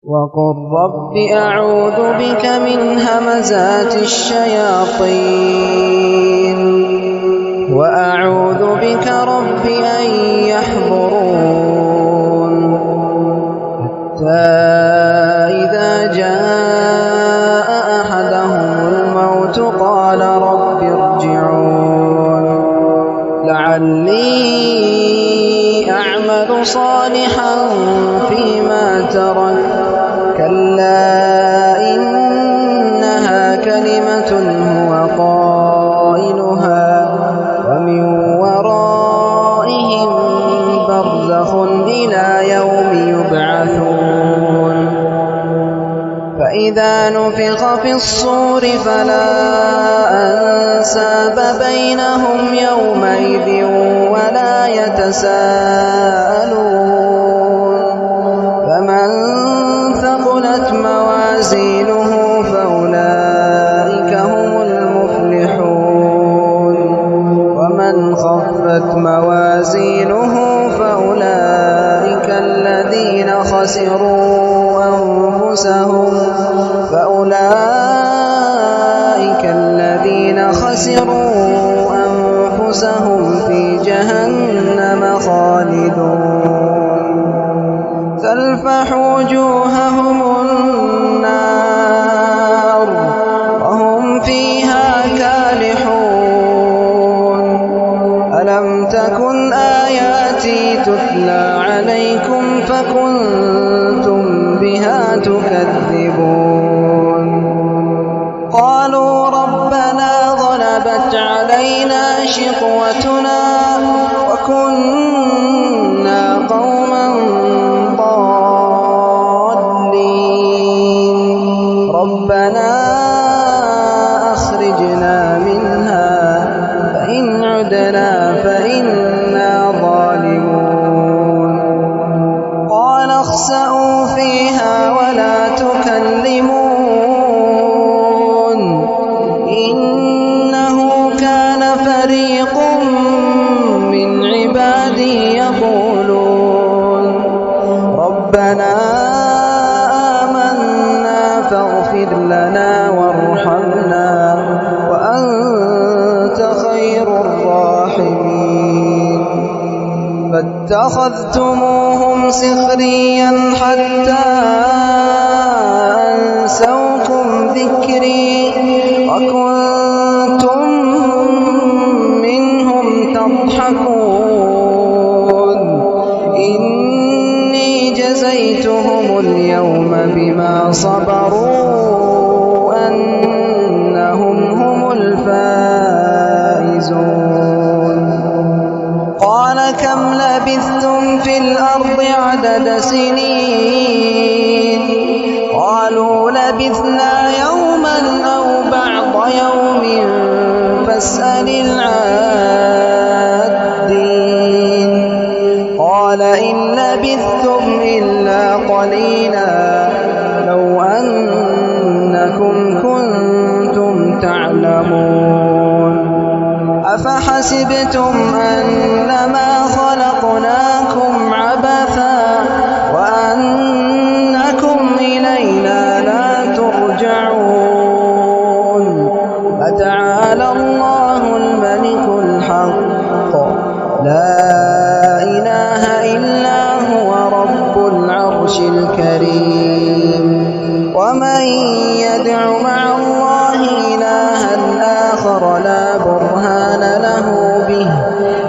وقل رب أعوذ بك من همزات الشياطين وأعوذ بك رب أن يحضرون حتى إذا جاء أحدهم الموت قال رب ارجعون لعلي أعمل صالحا فيما ترك كلا إنها كلمة هو قائلها ومن ورائهم برزخ إلى يوم يبعثون فإذا نفخ في الصور فلا أنساب بينهم يومئذ ولا يتساءلون فمن ثقلت موازينه فأولئك هم المفلحون ومن خفت موازينه فأولئك الذين خسروا أنفسهم في جهنم خالدون تلفح وجوههم النار وهم فيها كالحون ألم تكن آياتي تتلى عليكم فكنتم بها تكذبون قالوا ربنا غلبت علينا شقوتنا وكنا قوما ضالين ربنا أخرجنا منها فإن عدنا فإنا ظالمون قال اخسئوا فيها ولا تكلمون إنه كان فريق من عبادي يقولون ربنا آمنا فاغفر لنا وارحمنا وأنت خير الراحمين فاتخذتموهم سخريا حتى أنسوكم ذكري وكنتم منهم تضحكون إني جزيتهم اليوم بما صبروا أنهم هم الفائزون قال كم لبثتم في الأرض عدد سنين قالوا لبثنا يوما أو بعض يوم فاسأل العادين قال إن لبثتم إلا قليلا لو أنكم كنتم تعلمون أفحسبتم أنما خلقناكم عبثا وأنكم إلينا لا ترجعون فتعالى الله الملك الحق لا إله إلا هو رب العرش الكريم ومن يدع مع الله إلها آخر لا برهان له به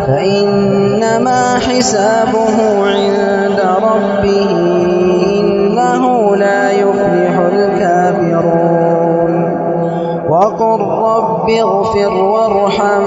فإنما حسابه عند ربه إنه لا يفلح الكافرون وقل رب اغفر وارحم